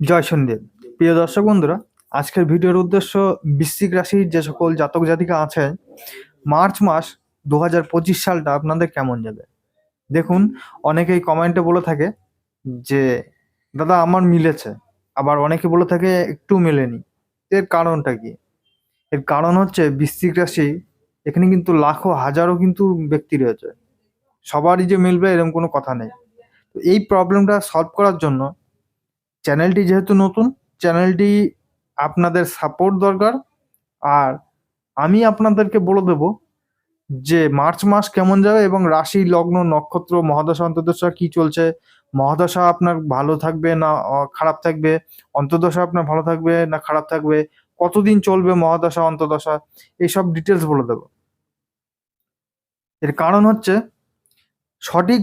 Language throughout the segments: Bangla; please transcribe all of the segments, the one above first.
জয় শনিদেব। প্রিয় দর্শক বন্ধুরা, আজকের ভিডিওর উদ্দেশ্য বৃশ্চিক রাশির যে সকল জাতক জাতিকা আছে, মার্চ মাস 2025 সালটা আপনাদের কেমন যাবে। দেখুন, অনেকেই কমেন্টে বলে থাকে যে দাদা আমার মিলেছে, আবার অনেকে বলে থাকে একটু মেলেনি। এর কারণটা কি? এর কারণ হচ্ছে বৃশ্চিক রাশি, এখানে কিন্তু লাখো হাজারো কিন্তু ব্যক্তি রয়েছে, সবারই যে মিলবে এরকম কোনো কথা নেই। তো এই প্রবলেমটা সলভ করার জন্য চ্যানেলটি যেহেতু নতুন, চ্যানেলটি আপনাদের সাপোর্ট দরকার। আর আমি আপনাদেরকে বলে দেব যে মার্চ মাস কেমন যাবে এবং রাশি, লগ্ন, নক্ষত্র, মহাদশা, অন্তর্দশা কি চলছে, মহাদশা আপনার ভালো থাকবে না খারাপ থাকবে, অন্তর্দশা আপনার ভালো থাকবে না খারাপ থাকবে, কতদিন চলবে মহাদশা, অন্তর্দশা, এইসব ডিটেলস বলে দেব। এর কারণ হচ্ছে সঠিক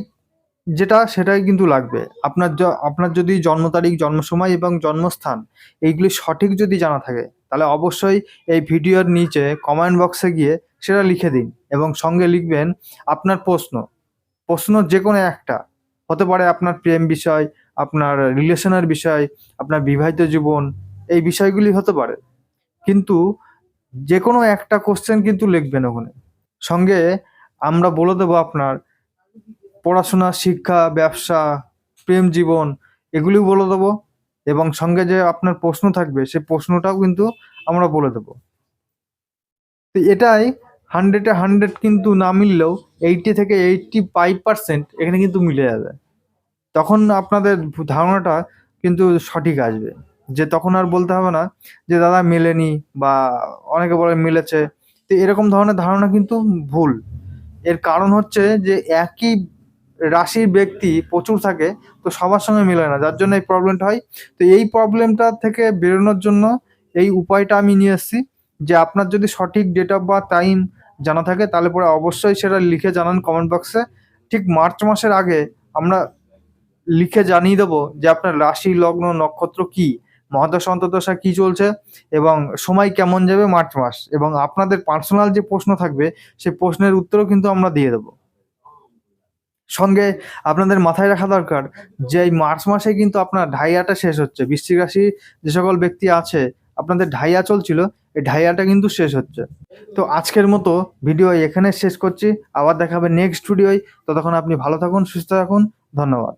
যেটা সেটাই কিন্তু লাগবে। আপনার যদি জন্ম তারিখ, জন্ম সময় এবং জন্মস্থান এইগুলি সঠিক যদি জানা থাকে, তাহলে অবশ্যই এই ভিডিওর নিচে কমেন্ট বক্সে গিয়ে সেটা লিখে দিন এবং সঙ্গে লিখবেন আপনার প্রশ্ন যে কোনো একটা হতে পারে, আপনার প্রেম বিষয়, আপনার রিলেশনের বিষয়, আপনার বিবাহিত জীবন, এই বিষয়গুলি হতে পারে। কিন্তু যে কোনো একটা কোশ্চেন কিন্তু লিখবেন ওখানে। সঙ্গে আমরা বলে দেবো আপনার পড়াশোনা, শিক্ষা, ব্যবসা, প্রেম জীবন, এগুলিও বলে দেবো এবং সঙ্গে যে আপনার প্রশ্ন থাকবে সেই প্রশ্নটাও কিন্তু আমরা বলে দেবো। তো এটাই 100-এ 100 কিন্তু না মিললেও 80 থেকে 85% এখানে কিন্তু মিলে যাবে। তখন আপনাদের ধারণাটা কিন্তু সঠিক আসবে, যে তখন আর বলতে হবে না যে দাদা মেলেনি বা অনেকে বলে মিলেছে। তো এরকম ধরনের ধারণা কিন্তু ভুল। এর কারণ হচ্ছে যে একই রাশির ব্যক্তি প্রচুর থাকে, তো সবার সঙ্গে মেলে না, যার জন্য এই প্রবলেমটা হয়। তো এই প্রবলেমটা থেকে বেরোনোর জন্য এই উপায়টা আমি নিয়ে এসেছি, যে আপনার যদি সঠিক ডেট অফ বার্থ টাইম জানা থাকে তাহলে পরে অবশ্যই সেটা লিখে জানান কমেন্ট বক্সে। ঠিক মার্চ মাসের আগে আমরা লিখে জানিয়ে দেবো যে আপনার রাশি, লগ্ন, নক্ষত্র কি, মহাদশা, অন্তর্দশা কি চলছে এবং সময় কেমন যাবে মার্চ মাস, এবং আপনাদের পার্সোনাল যে প্রশ্ন থাকবে সেই প্রশ্নের উত্তরও কিন্তু আমরা দিয়ে দেবো। সঙ্গে আপনাদের মাথায় রাখা দরকার যে এই মার্চ মাসে কিন্তু আপনার ঢাইয়াটা শেষ হচ্ছে। বৃশ্চিক রাশি যে সকল ব্যক্তি আছে, আপনাদের ঢাইয়া চলছিল, এই ঢাইয়াটা কিন্তু শেষ হচ্ছে। তো আজকের মতো ভিডিও এখানে শেষ করছি, আবার দেখা হবে নেক্সট ভিডিওয়। ততক্ষণ আপনি ভালো থাকুন, সুস্থ থাকুন, ধন্যবাদ।